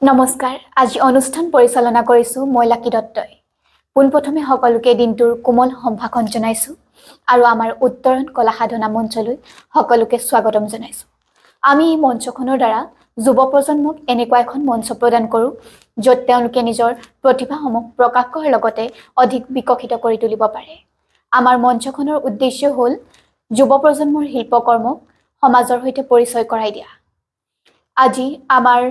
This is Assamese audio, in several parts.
নমস্কাৰ আজি অনুষ্ঠান পৰিচালনা কৰিছো মই লাকি দত্তই পোনপ্ৰথমে সকলোকে দিনটোৰ কোমল সম্ভাষণ জনাইছো আৰু আমাৰ উত্তৰণ কলা সাধনা মঞ্চলৈ সকলোকে স্বাগতম জনাইছো আমি এই মঞ্চখনৰ দ্বাৰা যুৱ প্ৰজন্মক এনেকুৱা এখন মঞ্চ প্ৰদান কৰোঁ য'ত তেওঁলোকে নিজৰ প্ৰতিভাসমূহ প্ৰকাশ কৰাৰ লগতে অধিক বিকশিত কৰি তুলিব পাৰে আমাৰ মঞ্চখনৰ উদ্দেশ্য হ'ল যুৱ প্ৰজন্মৰ শিল্পকৰ্মক সমাজৰ সৈতে পৰিচয় কৰাই দিয়া আজি আমাৰ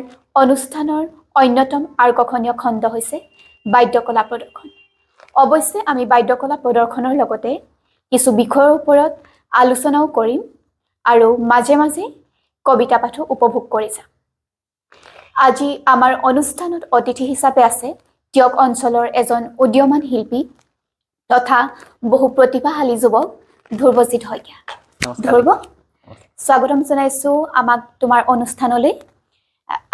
অনুষ্ঠানৰ অন্যতম আকৰ্ষণীয় খণ্ড হৈছে বাদ্যকলা প্ৰদৰ্শন অৱশ্যে আমি বাদ্যকলা প্ৰদৰ্শনৰ লগতে কিছু বিষয়ৰ ওপৰত আলোচনাও কৰিম আৰু মাজে মাজে কবিতা পাঠো উপভোগ কৰি যাম আজি আমাৰ অনুষ্ঠানত অতিথি হিচাপে আছে টিয়ক অঞ্চলৰ এজন উদীয়মান শিল্পী তথা বহু প্ৰতিভাশালী যুৱক ধ্ৰুৱজিৎ শইকীয়া ধ্ৰুৱ স্বাগতম জনাইছো আমাক তোমাৰ অনুষ্ঠানলৈ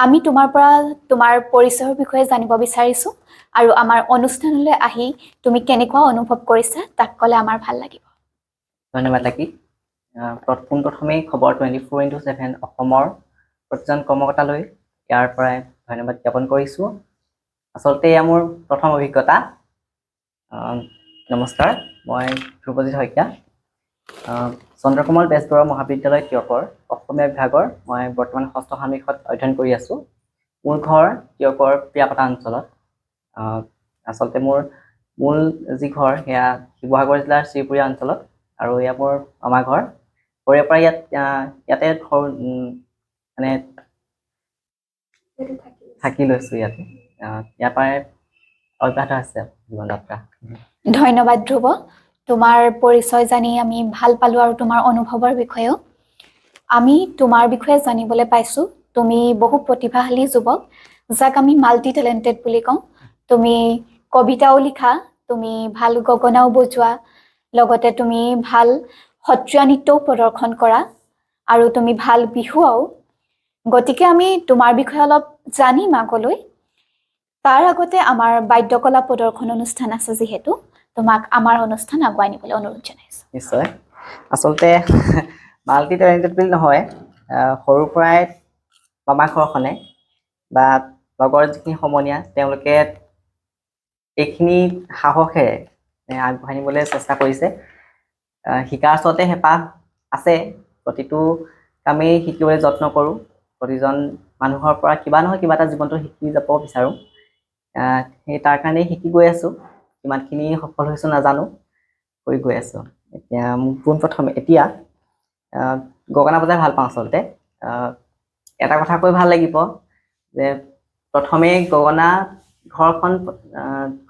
আমি তোমাৰ পৰা তোমাৰ পৰিচয়ৰ বিষয়ে জানিব বিচাৰিছো আৰু আমাৰ অনুষ্ঠানলৈ আহি তুমি কেনেকুৱা অনুভৱ কৰিছা তাক ক'লে আমাৰ ভাল লাগিব ধন্যবাদ লাকি পোনপ্ৰথমেই খবৰ 24x7 অসমৰ প্ৰতিজন কৰ্মকৰ্তালৈ ইয়াৰ পৰাই ধন্যবাদ জ্ঞাপন কৰিছোঁ আচলতে এয়া মোৰ প্ৰথম অভিজ্ঞতা নমস্কাৰ মই ধ্ৰুৱজিৎ শইকীয়া চন্দ্ৰকমল বেজবৰুৱা মহাবিদ্যালয় টিয়কৰ অসমীয়া বিভাগৰ মই বৰ্তমান ষষ্ঠ ষান্মাসিকত অধ্যয়ন কৰি আছোঁ মোৰ ঘৰ টিয়কৰ প্ৰিয়াপাতা অঞ্চলত আচলতে মোৰ মূল যি ঘৰ সেয়া শিৱসাগৰ জিলাৰ শ্ৰীপুৰীয়া অঞ্চলত আৰু এয়া মোৰ আমাৰ ঘৰ সৰুৰে পৰা ইয়াতে মানে থাকি লৈছোঁ ইয়াতে ইয়াৰ পৰাই অব্যাহত আছে জীৱন যাত্ৰা ধন্যবাদ ধ্ৰুৱ তোমাৰ পৰিচয় জানি আমি ভাল পালো আৰু তোমাৰ অনুভৱৰ বিষয়েও আমি তোমাৰ বিষয়ে জানিবলৈ পাইছো তুমি বহু প্ৰতিভাশালী যুৱক যাক আমি মাল্টি টেলেণ্টেড বুলি কওঁ তুমি কবিতাও লিখা তুমি ভাল গগনাও বজোৱা লগতে তুমি ভাল সত্ৰীয়া নৃত্যও প্ৰদৰ্শন কৰা আৰু তুমি ভাল বিহুৱাও গতিকে আমি তোমাৰ বিষয়ে অলপ জানিম আগলৈ তাৰ আগতে আমাৰ বাদ্যকলা প্ৰদৰ্শন অনুষ্ঠান আছে যিহেতু তোমাক আমাৰ অনুষ্ঠান আগুৱাই নিবলৈ অনুৰোধ জনাইছো নিশ্চয় আচলতে মাল্টি টেলেণ্টেড বুলি নহয় সৰুৰ পৰাই মামা ঘৰখনে বা লগৰ যিখিনি সমনীয়া তেওঁলোকে এইখিনি সাহসেৰে আগবঢ়াই নিবলৈ চেষ্টা কৰিছে শিকাৰ আচলতে হেঁপাহ আছে প্ৰতিটো কামেই শিকিবলৈ যত্ন কৰোঁ প্ৰতিজন মানুহৰ পৰা কিবা নহয় কিবা এটা জীৱনটো শিকি যাব বিচাৰোঁ সেই তাৰ কাৰণেই শিকি গৈ আছোঁ কিমানখিনি সফল হৈছোঁ নাজানো কৰি গৈ আছোঁ এতিয়া পোনপ্ৰথমে এতিয়া গগনা বজাই ভাল পাওঁ আচলতে এটা কথা কৈ ভাল লাগিব যে প্ৰথমেই গগনা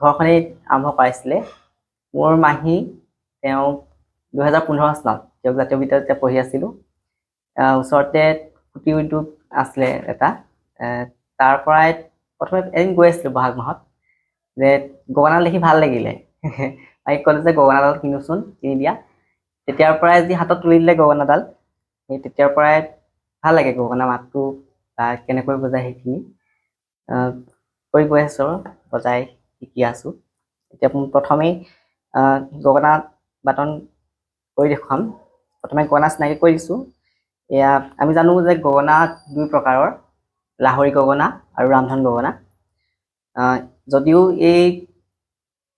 ঘৰখনেই আৰম্ভ কৰাইছিলে মোৰ মাহী তেওঁ 2015 চনত তেওঁক জাতীয় বিদ্যালয়ত যেতিয়া পঢ়ি আছিলোঁ ওচৰতে কুটিৰ উদ্যোগ আছিলে এটা তাৰ পৰাই প্ৰথমে এদিন গৈ আছিলোঁ বহাগ মাহত যে গগনাডাল দেখি ভাল লাগিলে মাইক ক'লে যে গগনাডাল কিনোচোন কিনি দিয়া তেতিয়াৰ পৰাই যি হাতত তুলি দিলে গগনাডাল সেই তেতিয়াৰ পৰাই ভাল লাগে গগনা মাতটো বা কেনেকৈ বজায় সেইখিনি কৰি গৈ আছোঁ বজাই শিকি আছোঁ এতিয়া প্ৰথমেই গগনা বাটন কৰি দেখুৱাম প্ৰথমে গগনা চিনাকি কৰি দিছোঁ এয়া আমি জানো যে গগনা দুই প্ৰকাৰৰ লাহৰী গগনা আৰু ৰামধন গগনা যদিও এই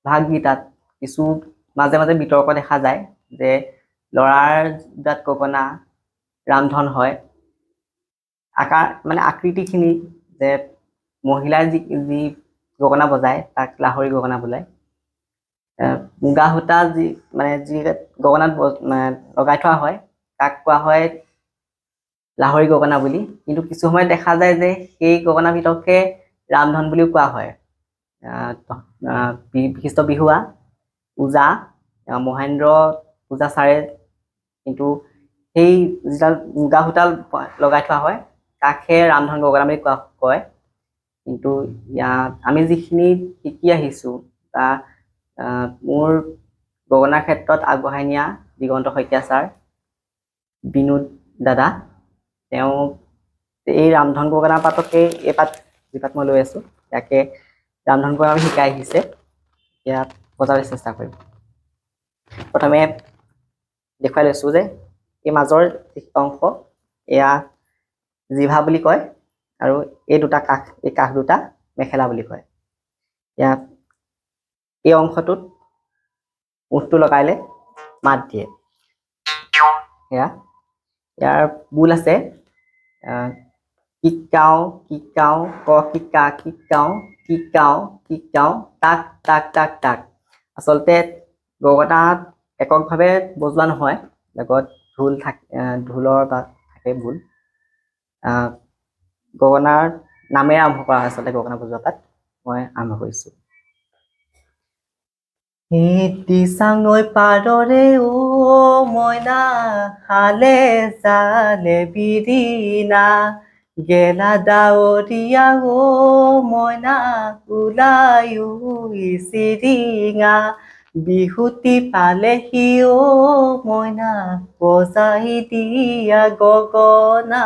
ভাগকেইটাত কিছু মাজে মাজে বিতৰ্ক দেখা যায় যে ল'ৰাৰ যাত গগনা ৰামধন হয় মানে আকৃতিখিনি যে মহিলাই যি গগনা বজায় তাক লাহৰী গগনা বোলায় মুগা সূতা যি গগনাত লগাই থোৱা হয় তাক কোৱা হয় লাহৰী গগনা বুলি কিন্তু কিছু সময়ত দেখা যায় যে সেই গগনা ভিতৰকে ৰামধন বুলিও কোৱা হয় বিশিষ্ট বিহুৱা ওজা মহেন্দ্ৰ ওজা ছাৰে কিন্তু সেই যিডাল মুগা সূতা লগাই থোৱা হয় তাকহে ৰামধন গগনা বুলি কয় কিন্তু আমি যিখিনি শিকি আহিছোঁ বা মোৰ গগনাৰ ক্ষেত্ৰত আগবঢ়াই নিয়া দিগন্ত শইকীয়া ছাৰ বিনোদ দাদা তেওঁ এই ৰামধন গগনা পাতকে এই পাত যি পাত মই লৈ আছোঁ ইয়াকে ৰামধন গগনা শিকাই আহিছে ইয়াত বজাবলৈ চেষ্টা কৰিম প্ৰথমে দেখুৱাই লৈছোঁ যে এই মাজৰ অংশ এয়া জিভা বুলি কয় আৰু এই কাষ দুটা মেখেলা বুলি কয়। ইয়াত এই অংশটোত উঠটো লগাইলে মাত দিয়ে। সেয়া ইয়াৰ বোল আছে কিকাও কিকাও ক কিকা কিকাও কিকাও কিকাও তাক তাক তাক তাক। আচলতে গগনাত এককভাৱে বজোৱা নহয়, লগত ঢোল ঢোলৰ বা থাকে বোল। গগনাৰ নামেৰে আৰম্ভ কৰা হয় আচলতে গগনা বজোৱা তাত। মই আৰম্ভ কৰিছোঁ। দিচাঙৈ পাৰৰে ও মইনা হালে জালে বিৰিণা গেলা ডাৱৰীয়া ও মইনা ওলায়ো চিৰিঙা বিহুতি পালেহি ও মইনা বজাই দিয়া গগনা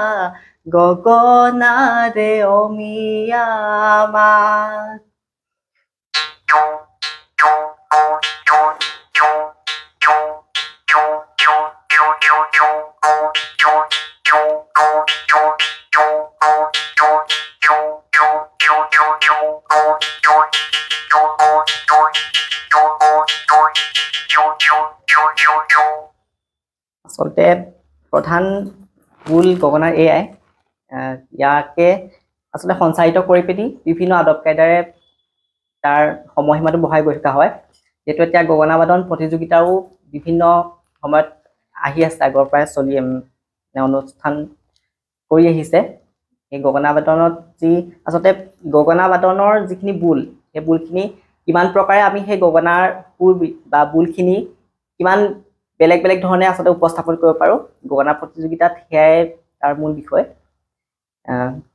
গগনাৰে অমিয়া মাত। আচলতে প্ৰধান বোল গগনাৰ এয়াই। ইয়াকে আচলতে সঞ্চাৰিত কৰি পিনি বিভিন্ন আদব কায়দাৰে তাৰ সময়সীমাটো বঢ়াই গৈ থকা হয়। যিহেতু এতিয়া গগনা বাদন প্ৰতিযোগিতাও বিভিন্ন সময়ত আহি আছে, আগৰ পৰাই চলি অনুষ্ঠান কৰি আহিছে। এই গগনা বাদনত আচলতে গগনা বাদনৰ যিখিনি বোল, সেই বোলখিনি কিমান প্ৰকাৰে আমি সেই গগনাৰ সুৰ বা বোলখিনি কিমান বেলেগ বেলেগ ধৰণে আচলতে উপস্থাপন কৰিব পাৰোঁ, গগনা প্ৰতিযোগিতাত সেয়াই তাৰ মূল বিষয়।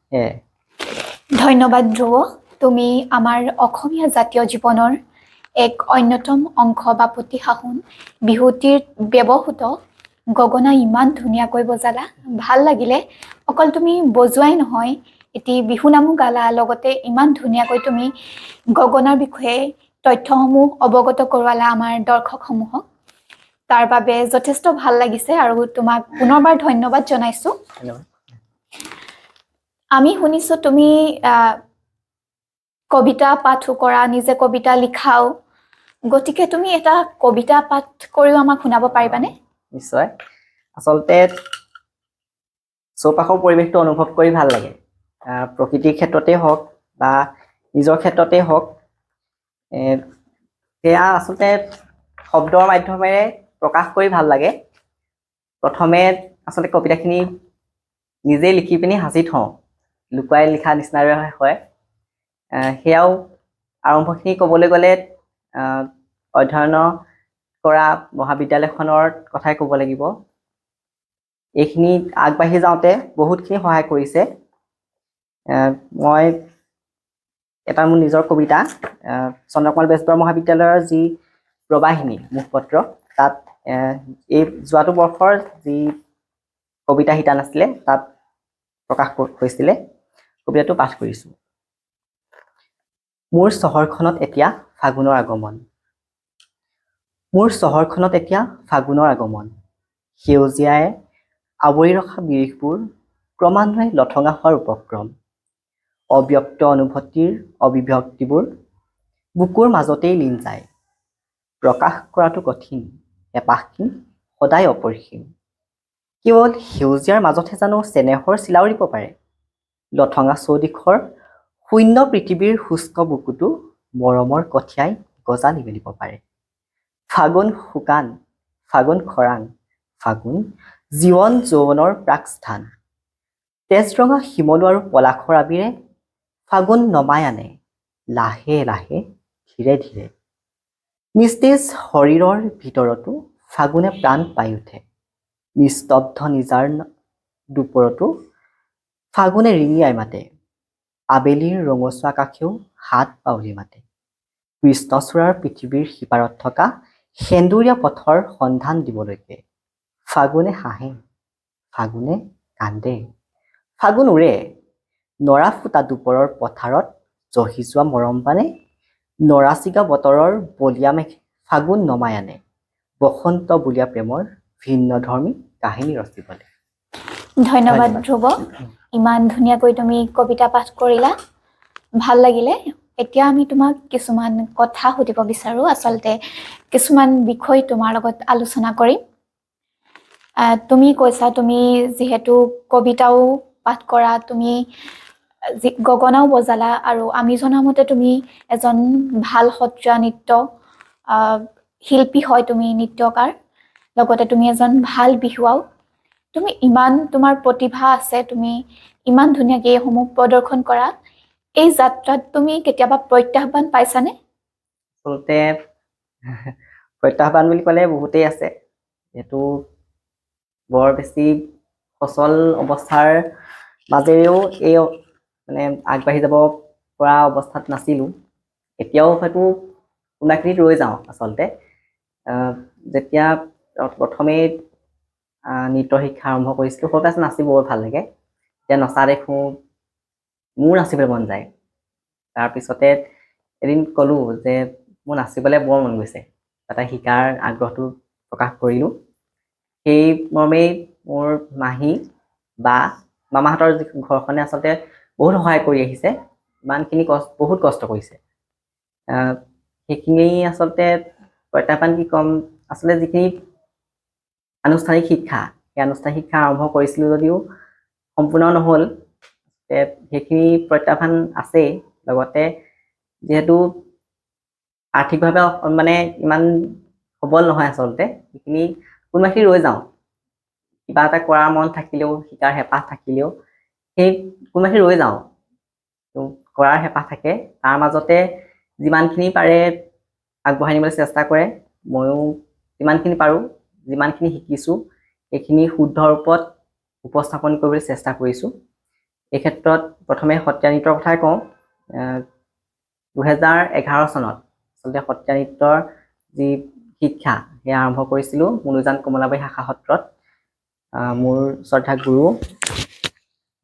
সেয়াই। ধন্যবাদ ধ্ৰুৱ। তুমি আমাৰ অসমীয়া জাতীয় জীৱনৰ এক অন্যতম অংশ বা প্ৰতিশাসন বিহুটিৰ ব্যৱহৃত গগনা ইমান ধুনীয়াকৈ বজালা, ভাল লাগিলে। অকল তুমি বজোৱাই নহয়, এটি বিহুনামো গালা, লগতে ইমান ধুনীয়াকৈ তুমি গগনাৰ বিষয়ে তথ্যসমূহ অৱগত কৰোৱালা আমাৰ দৰ্শকসমূহক। তাৰ বাবে যথেষ্ট ভাল লাগিছে আৰু তোমাক পুনৰবাৰ ধন্যবাদ জনাইছোঁ। আমি শুনিছোঁ তুমি কবিতা পাঠো কৰা, নিজে কবিতা লিখাও, গতিকে তুমি এটা কবিতা পাঠ কৰিও আমাক শুনাব পাৰিবানে? নিশ্চয়। আচলতে চৌপাশৰ পৰিৱেশটো অনুভৱ কৰি ভাল লাগে। প্ৰকৃতিৰ ক্ষেত্ৰতে হওক বা নিজৰ ক্ষেত্ৰতে হওক, সেয়া আচলতে শব্দৰ মাধ্যমেৰে প্ৰকাশ কৰি ভাল লাগে। প্ৰথমে আচলতে কবিতাখিনি নিজেই লিখি পিনি সাঁচি থওঁ, লুকুৱাই লিখা নিচিনাৰে হয়। সেয়াও আৰম্ভখিনি ক'বলৈ গ'লে অধ্যয়ন কৰা মহাবিদ্যালয়খনৰ কথাই ক'ব লাগিব। এইখিনি আগবাঢ়ি যাওঁতে বহুতখিনি সহায় কৰিছে। মই এটা মোৰ নিজৰ কবিতা, চন্দ্ৰকমল বেজবৰুৱা মহাবিদ্যালয়ৰ যি প্ৰবাহিনী মুখপত্ৰ, তাত এই যোৱাটো বৰ্ষৰ যি কবিতা শিতান আছিলে তাত প্ৰকাশ হৈছিলে, কবিতাটো পাঠ কৰিছোঁ। মোৰ চহৰখনত এতিয়া ফাগুনৰ আগমন। মোৰ চহৰখনত এতিয়া ফাগুনৰ আগমন, সেউজীয়াই আৱৰি ৰখা বিৰিখবোৰ ক্ৰমান্বয়ে লঠঙা হোৱাৰ উপক্ৰম। অব্যক্ত অনুভূতিৰ অভিব্যক্তিবোৰ বুকুৰ মাজতেই লীন যায়। প্ৰকাশ কৰাটো কঠিন, হেঁপাহখিনি সদায় অপৰিসীম। কেৱল সেউজীয়াৰ মাজতহে জানো চেনেহৰ চিলাও দিব পাৰে। লঠঙা চৌদিশৰ শূন্য পৃথিৱীৰ শুষ্ক বুকুটো মৰমৰ কঠীয়াই গজালি মেলিব পাৰে। ফাগুন শুকান, ফাগুন খৰাং, ফাগুন জীৱন যৌৱনৰ প্ৰাকস্থান। তেজৰঙা শিমলু আৰু পলাশৰ আবিৰে ফাগুন নমাই আনে লাহে লাহে ধীৰে ধীৰে। নিস্তেজ শৰীৰৰ ভিতৰতো ফাগুনে প্ৰাণ পাই উঠে। নিস্তব্ধ নিজাৰ দুপৰতো ফাগুনে ৰিঙিয়াই মাতে। আবেলিৰ ৰঙচুৱা আকাশেও হাত বাউলি মাতে। কৃষ্ণচূড়াৰ পৃথিৱীৰ সিপাৰত থকা সেন্দুৰীয়া পথৰ সন্ধান দিবলৈকে। ফাগুনে হাঁহে, ফাগুনে কান্দে, ফাগুন উৰে। নৰা ফুটা দুপৰৰ পথাৰত জহি যোৱা মৰমবানে, নৰা ছিগা বতৰৰ বলিয়া মেঘে ফাগুন নমাই আনে। বসন্ত বুলীয়া প্ৰেমৰ ভিন্ন ধৰ্মী কাহিনী ৰচিবলে। ধন্যবাদ ধন্যবাদ। ধ্ৰুৱ, ইমান ধুনীয়াকৈ তুমি কবিতা পাঠ কৰিলা, ভাল লাগিলে। এতিয়া আমি তোমাক কিছুমান কথা সুধিব বিচাৰো, আচলতে কিছুমান বিষয় তোমাৰ লগত আলোচনা কৰিম। তুমি কৈছা তুমি যিহেতু কবিতাও পাঠ কৰা, তুমি গগনাও বজালা, আৰু আমি জনামতে তুমি এজন ভাল সত্ৰীয়া নৃত্য শিল্পী হয়, তুমি নৃত্যকাৰ, লগতে তুমি এজন ভাল বিহুৱাও। তুমি ইমান তোমাৰ প্ৰতিভা আছে, তুমি ইমান ধুনীয়াকৈ এইসমূহ প্ৰদৰ্শন কৰা। এই যাত্ৰাত তুমি কেতিয়াবা প্ৰত্যাহ্বান পাইছানে? আচলতে প্ৰত্যাহ্বান বুলি ক'লে বহুতেই আছে। যিহেতু বৰ বেছি সচল অৱস্থাৰ মাজেৰেও এই মানে আগবাঢ়ি যাব পৰা অৱস্থাত নাছিলোঁ। এতিয়াও হয়তো কোনোবাখিনিত ৰৈ যাওঁ আচলতে। যেতিয়া প্ৰথমেই নৃত্য শিক্ষা আৰম্ভ কৰিছিলোঁ, সৰুতে আছে নাচি বৰ ভাল লাগে। যেতিয়া নচা দেখোঁ মোৰ নাচিবলৈ মন যায়। তাৰপিছতে এদিন ক'লোঁ যে মোৰ নাচিবলৈ বৰ মন গৈছে, তাতে শিকাৰ আগ্ৰহটো প্ৰকাশ কৰিলোঁ। সেই মৰ্মেই মোৰ মাহী বা মামাহঁতৰ ঘৰখনে আচলতে বহুত সহায় কৰি আহিছে, ইমানখিনি বহুত কষ্ট কৰিছে। সেইখিনি আচলতে প্ৰত্যাহ্বান কি ক'ম, আচলতে যিখিনি আনুষ্ঠানিক শিক্ষা, সেই আনুষ্ঠানিক শিক্ষা আৰম্ভ কৰিছিলোঁ যদিও সম্পূৰ্ণ নহ'ল। সেইখিনি প্ৰত্যাহ্বান আছেই, লগতে যিহেতু আৰ্থিকভাৱে মানে ইমান সবল নহয় আচলতে, সেইখিনি কোনোবাখিনি ৰৈ যাওঁ। কিবা এটা কৰাৰ মন থাকিলেও, শিকাৰ হেঁপাহ থাকিলেও সেই কোনোবাখিনি ৰৈ যাওঁ। কৰাৰ হেঁপাহ থাকে, তাৰ মাজতে যিমানখিনি পাৰে আগবঢ়াই নিবলৈ চেষ্টা কৰে। ময়ো যিমানখিনি পাৰোঁ, যিমানখিনি শিকিছোঁ সেইখিনি শুদ্ধ ৰূপত উপস্থাপন কৰিবলৈ চেষ্টা কৰিছোঁ। এই ক্ষেত্ৰত প্ৰথমে সত্ৰীয়া নৃত্যৰ কথাই কওঁ। 2011 চনত আচলতে সত্ৰীয়া নৃত্যৰ যি শিক্ষা সেয়া আৰম্ভ কৰিছিলোঁ মুনুজান কমলাবাৰী শাখা সত্ৰত। মোৰ শ্ৰদ্ধা গুৰু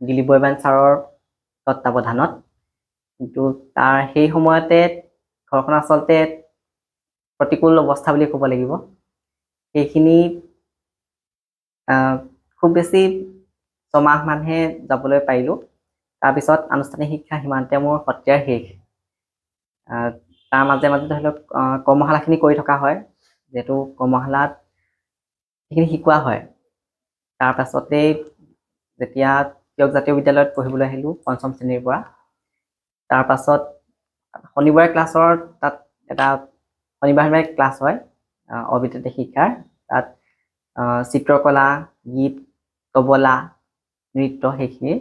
দিলীপ বৰবায়ন ছাৰৰ তত্ত্বাৱধানত। কিন্তু তাৰ সেই সময়তে ঘৰখন আচলতে প্ৰতিকূল অৱস্থা বুলি ক'ব লাগিব। সেইখিনি খুব বেছি 6 মাহ মানহে যাবলৈ পাৰিলোঁ। তাৰপিছত আনুষ্ঠানিক শিক্ষা সিমানতে মোৰ সত্ৰীয়াৰ শেষ। তাৰ মাজে মাজে ধৰি লওক কৰ্মশালাখিনি কৰি থকা হয়, যিহেতু কৰ্মশালাত সেইখিনি শিকোৱা হয়। তাৰ পাছতেই যেতিয়া তিয়ক জাতীয় বিদ্যালয়ত পঢ়িবলৈ আহিলোঁ 5ম শ্ৰেণীৰ পৰা, তাৰ পাছত শনিবাৰে ক্লাছৰ তাত এটা শনিবাৰে ক্লাছ হয় অবিতৃত শিক্ষাৰ। তাত চিত্ৰকলা, গীত, তবলা, নৃত্য সেইখিনি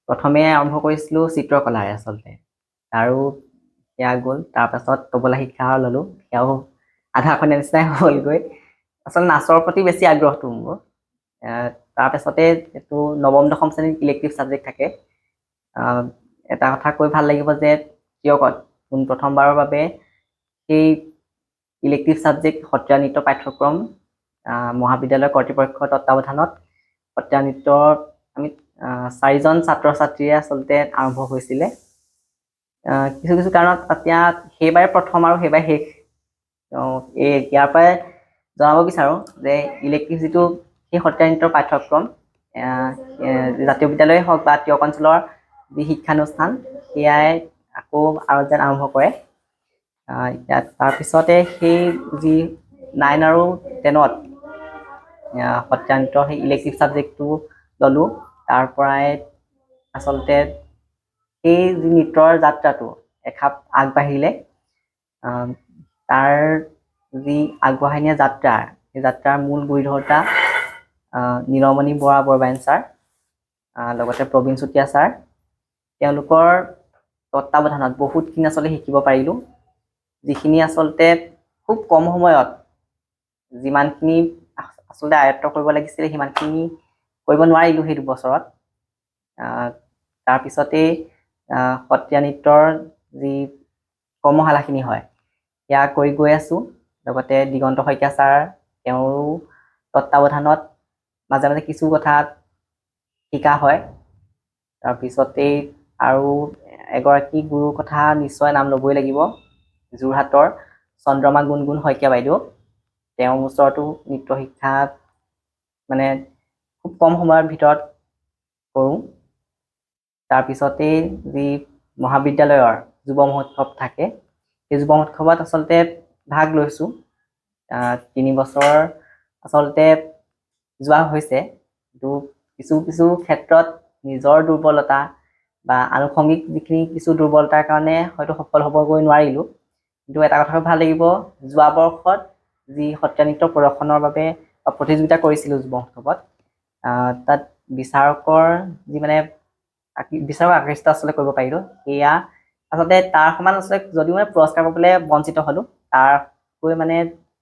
প্ৰথমে আৰম্ভ কৰিছিলোঁ চিত্ৰকলাৰে আচলতে, আৰু সেয়া গ'ল। তাৰপাছত তবলা শিক্ষা ল'লোঁ, সেয়াও আধাখনীয়া নিচিনাই হ'লগৈ। আচলতে নাচৰ প্ৰতি বেছি আগ্ৰহটো মোৰ। তাৰপাছতে এইটো 9ম 10ম শ্ৰেণীত ইলেক্টিভ ছাবজেক্ট থাকে। এটা কথা কৈ ভাল লাগিব যে তিয়কত প্ৰথমবাৰৰ বাবে সেই ইলেক্টিভ ছাবজেক্ট সত্ৰীয়া নৃত্য পাঠ্যক্ৰম মহাবিদ্যালয় কৰ্তৃপক্ষৰ তত্ত্বাৱধানত সত্ৰীয়া নৃত্যৰ আমি 4জন ছাত্ৰ ছাত্ৰীয়ে আচলতে আৰম্ভ হৈছিলে। কিছু কিছু কাৰণত এতিয়া সেইবাৰে প্ৰথম আৰু সেইবাৰে শেষ। ইয়াৰ পৰাই জনাব বিচাৰোঁ যে ইলেক্টিভ যিটো সেই সত্ৰীয়া নৃত্যৰ পাঠ্যক্ৰম জাতীয় বিদ্যালয়েই হওক বা তিয়ক অঞ্চলৰ যি শিক্ষানুষ্ঠান সেয়াই আকৌ আৰু যেন আৰম্ভ কৰে। তাৰপিছতে সেই যি 9 আৰু 10ত সত্ৰীয়া নৃত্যৰ সেই ইলেক্টিভ ছাবজেক্টটো ল'লোঁ। তাৰ পৰাই আচলতে সেই যি নৃত্যৰ যাত্ৰাটো এখাপ আগবাঢ়িলে। তাৰ যি আগবঢ়াই নিয়া যাত্ৰা, সেই যাত্ৰাৰ মূল গুৰিধৰ্তা নীলমণি বৰবায়ন ছাৰ, লগতে প্ৰবীণ চুতীয়া ছাৰ। তেওঁলোকৰ তত্ত্বাৱধানত বহুতখিনি আচলতে শিকিব পাৰিলোঁ, যিখিনি আচলতে খুব কম সময়ত যিমানখিনি আচলতে আয়ত্ব কৰিব লাগিছিলে সিমানখিনি কৰিব নোৱাৰিলোঁ সেই দুবছৰত। তাৰপিছতেই সত্ৰীয়া নৃত্যৰ যি কৰ্মশালাখিনি হয় সেয়া কৰি গৈ আছোঁ। লগতে দিগন্ত শইকীয়া ছাৰ, তেওঁৰো তত্ত্বাৱধানত মাজে মাজে কিছু কথা শিকা হয়। তাৰপিছতেই আৰু এগৰাকী গুৰুৰ কথা নিশ্চয় নাম ল'বই লাগিব, যোৰহাটৰ চন্দ্ৰমা গুণগুণ শইকীয়া বাইদেউ। তেওঁৰ ওচৰতো নৃত্য শিক্ষা মানে খুব কম সময়ৰ ভিতৰত কৰোঁ। তাৰপিছতেই যি মহাবিদ্যালয়ৰ যুৱ মহোৎসৱ থাকে, সেই যুৱ মহোৎসৱত আচলতে ভাগ লৈছোঁ। 3 বছৰ আচলতে যোৱা হৈছে, কিন্তু কিছু কিছু ক্ষেত্ৰত নিজৰ দুৰ্বলতা বা আনুষংগিক যিখিনি কিছু দুৰ্বলতাৰ কাৰণে হয়তো সফল হ'বগৈ নোৱাৰিলোঁ। কিন্তু এটা কথা ভাল লাগিব, যোৱা বৰ্ষত যি সত্ৰীয়া নৃত্য প্ৰদৰ্শনৰ বাবে প্ৰতিযোগিতা কৰিছিলোঁ যুৱ মহোৎসৱত, তাত বিচাৰকৰ যি মানে বিচাৰক আকৃষ্ট আচলতে কৰিব পাৰিলোঁ। সেয়া আচলতে তাৰ সমান আচলতে যদিও মানে পুৰস্কাৰ পাবলৈ বঞ্চিত হ'লোঁ, তাৰকৈ মানে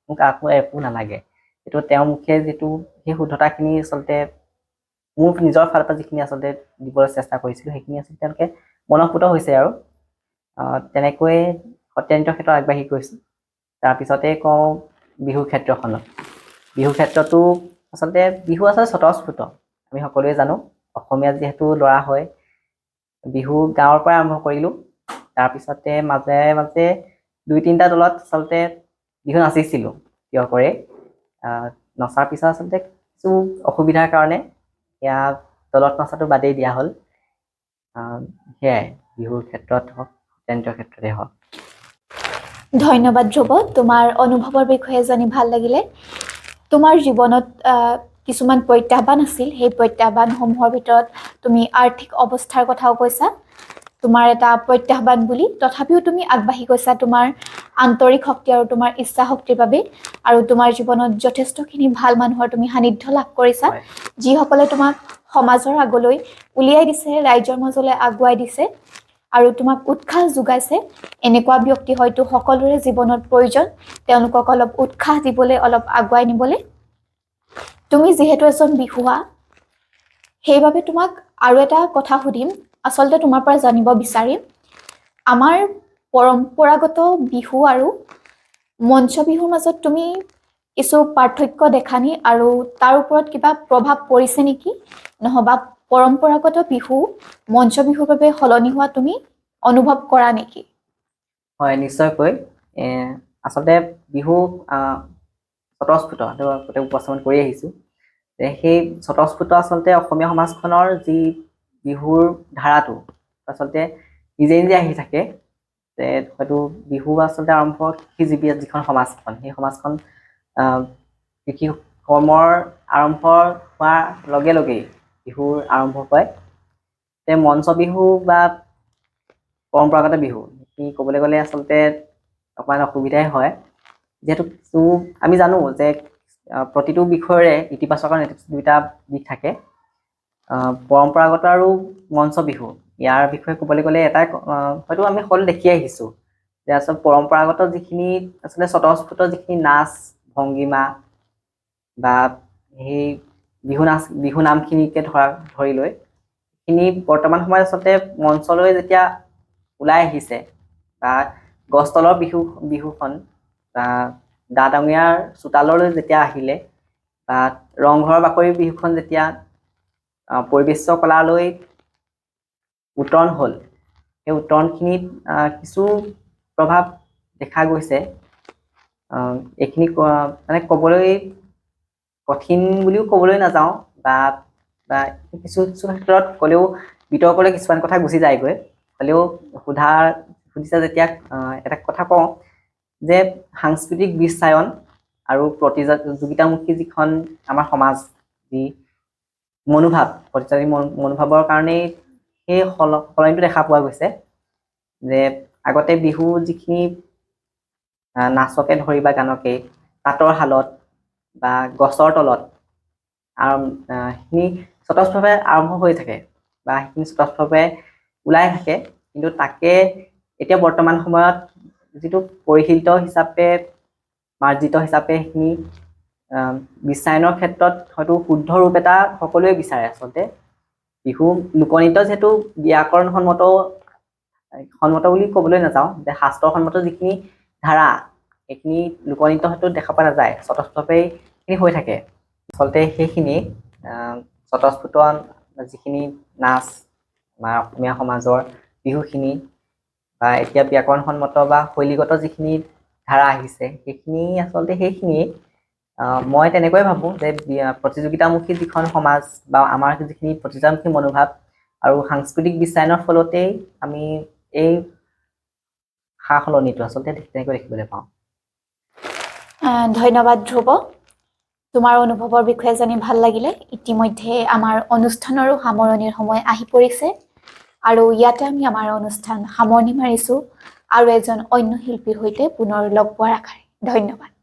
মোক একো নালাগে। এইটো তেওঁৰ মুখে যিটো সেই শুদ্ধতাখিনি আচলতে মোৰ নিজৰ ফালৰ পৰা যিখিনি আচলতে দিবলৈ চেষ্টা কৰিছিলোঁ, সেইখিনি আচলতে তেওঁলোকে মনঃপুত হৈছে আৰু তেনেকৈয়ে সত্ৰীয়া নৃত্যৰ ক্ষেত্ৰত আগবাঢ়ি গৈছোঁ। তাৰপিছতে কওঁ বিহু ক্ষেত্ৰখনত। বিহু ক্ষেত্ৰতো আচলতে বিহু আচলতে স্বতঃস্ফূৰ্ত। আমি সকলোৱে জানো, অসমীয়া যিহেতু ল'ৰা হয়, বিহু গাঁৱৰ পৰা আৰম্ভ কৰিলোঁ। তাৰপিছতে মাজে মাজে 2-3টা দলত আচলতে বিহু নাচিছিলোঁ থিয় কৰি। নচাৰ পিছত আচলতে কিছু অসুবিধাৰ কাৰণে সেয়া দলত নচাটো বাদেই দিয়া হ'ল। সেয়াই বিহুৰ ক্ষেত্ৰত হওক, নৃত্যৰ ক্ষেত্ৰতে হওক। ধন্যবাদ ধ্ৰুৱ, তোমাৰ অনুভৱৰ বিষয়ে জানি ভাল লাগিলে। তোমাৰ জীৱনত কিছুমান প্ৰত্যাহ্বান আছিল, সেই প্ৰত্যাহ্বানসমূহৰ ভিতৰত তুমি আৰ্থিক অৱস্থাৰ কথাও কৈছা, তোমাৰ এটা প্ৰত্যাহ্বান বুলি। তথাপিও তুমি আগবাঢ়ি গৈছা তোমাৰ আন্তৰিক শক্তি আৰু তোমাৰ ইচ্ছা শক্তিৰ বাবে, আৰু তোমাৰ জীৱনত যথেষ্টখিনি ভাল মানুহৰ তুমি সান্নিধ্য লাভ কৰিছা, যিসকলে তোমাক সমাজৰ আগলৈ উলিয়াই দিছে, ৰাইজৰ মাজলৈ আগুৱাই দিছে আৰু তোমাক উৎসাহ যোগাইছে। এনেকুৱা ব্যক্তি হয়তো সকলোৰে জীৱনত প্ৰয়োজন, তেওঁলোকক অলপ উৎসাহ দিবলৈ, অলপ আগুৱাই নিবলৈ। তুমি যিহেতু এজন বিহুৱা, সেইবাবে তোমাক আৰু এটা কথা সুধিম, আচলতে তোমাৰ পৰা জানিব বিচাৰিম, আমাৰ পৰম্পৰাগত বিহু আৰু মঞ্চ বিহুৰ মাজত তুমি কিছু পাৰ্থক্য দেখানি, আৰু তাৰ ওপৰত কিবা প্ৰভাৱ পৰিছে নেকি? নহবা পৰম্পৰাগত বিহু মঞ্চ বিহুৰ বাবে সলনি হোৱা তুমি অনুভৱ কৰা নেকি? হয়, নিশ্চয়কৈ। আচলতে বিহু স্বতঃস্ফূৰ্ত উপস্থাপন কৰি আহিছোঁ। সেই স্বতঃস্ফূৰ্ত আচলতে অসমীয়া সমাজখনৰ যি বিহুৰ ধাৰাটো আচলতে নিজে নিজে আহি থাকে। হয়তো বিহু আচলতে আৰম্ভ কৃষিজীৱি যিখন সমাজখন, সেই সমাজখন কৃষি কৰ্মৰ আৰম্ভ হোৱাৰ লগে লগেই বিহুৰ আৰম্ভ হয়। মঞ্চ বিহু বা পৰম্পৰাগত বিহু সেইখিনি ক'বলৈ গ'লে আচলতে অকণমান অসুবিধাই হয়, যিহেতু আমি জানো যে প্ৰতিটো বিষয়ৰে ইতিবাচক আৰু নেতিবাচক দুয়োটা দিশ থাকে। পৰম্পৰাগত আৰু মঞ্চ বিহু, ইয়াৰ বিষয়ে ক'বলৈ গ'লে এটাই হয়তো আমি সকলো দেখি আহিছোঁ যে আচলতে পৰম্পৰাগত যিখিনি আচলতে স্বতঃস্ফূৰ্ত যিখিনি নাচ ভংগীমা বা সেই বিহু নামখিনিকে ধৰি লৈ সেইখিনি বৰ্তমান সময়ত আচলতে মঞ্চলৈ যেতিয়া ওলাই আহিছে, বা গছতলৰ বিহুখন বা দাদাঙিয়াৰ চোতাললৈ যেতিয়া আহিলে, বা ৰংঘৰৰ বাকৰিৰ বিহুখন যেতিয়া পৰিবেশ্য কলালৈ উত্তৰণ হ'ল, সেই উত্তৰণখিনিত কিছু প্ৰভাৱ দেখা গৈছে। এইখিনি মানে ক'বলৈ কঠিন বুলিও ক'বলৈ নাযাওঁ, বা কিছু কিছু ক্ষেত্ৰত ক'লেও বিতৰ্কলৈ কিছুমান কথা গুচি যায়গৈ। হ'লেও সুধিছা যেতিয়া এটা কথা কওঁ যে সাংস্কৃতিক বিশ্বায়ন আৰু প্ৰতিযোগিতামুখী যিখন আমাৰ সমাজ, যি মনোভাৱ, প্ৰতিযোগী মনোভাৱৰ কাৰণেই সেই সলনিটো দেখা পোৱা গৈছে। যে আগতে বিহু যিখিনি নাচকে ধৰি বা গানকেই তাঁতৰ শালত বা গছৰ তলত সেইখিনি স্বতঃস্ফূৰ্তভাৱে আৰম্ভ হৈ থাকে, বা সেইখিনি স্বতঃস্ফূৰ্তভাৱে ওলাই থাকে। কিন্তু তাকে এতিয়া বৰ্তমান সময়ত যিটো পৰিশীলিত হিচাপে, মাৰ্জিত হিচাপে সেইখিনি বিশ্বায়নৰ ক্ষেত্ৰত হয়তো শুদ্ধ ৰূপ এটা সকলোৱে বিচাৰে। আচলতে বিহু লোকনৃত্য যিহেতু ব্যাকৰণসন্মত বুলি ক'বলৈ নাযাওঁ, যে শাস্ত্ৰসন্মত যিখিনি ধাৰা সেইখিনি লোকনৃত্য হয়তো দেখা পোৱা নাযায়, স্বতঃস্ফূৰ্তভাৱেই সেইখিনি হৈ থাকে। আচলতে সেইখিনি স্বতঃস্ফূৰ্ত যিখিনি নাচ আমাৰ অসমীয়া সমাজৰ বিহুখিনি, বা এতিয়া ব্যাকৰণসন্মত বা শৈলীগত যিখিনি ধাৰা আহিছে, সেইখিনি আচলতে সেইখিনিয়ে মই তেনেকৈ ভাবোঁ যে প্ৰতিযোগিতামুখী যিখন সমাজ বা আমাৰ যিখিনি প্ৰতিযোগিতামুখী মনোভাৱ আৰু সাংস্কৃতিক বিশ্বায়নৰ ফলতেই আমি এই সা-সলনিটো আচলতে তেনেকৈ দেখিবলৈ পাওঁ। ধন্যবাদ ধ্ৰুৱ। তোমাৰ অনুভৱৰ বিষয়ে জানি ভাল লাগিলে। ইতিমধ্যে আমাৰ অনুষ্ঠানৰো সামৰণিৰ সময় আহি পৰিছে আৰু ইয়াতে আমি আমাৰ অনুষ্ঠান সামৰণি মাৰিছোঁ আৰু এজন অন্য শিল্পীৰ সৈতে পুনৰ লগ পোৱাৰ আশাৰে। ধন্যবাদ।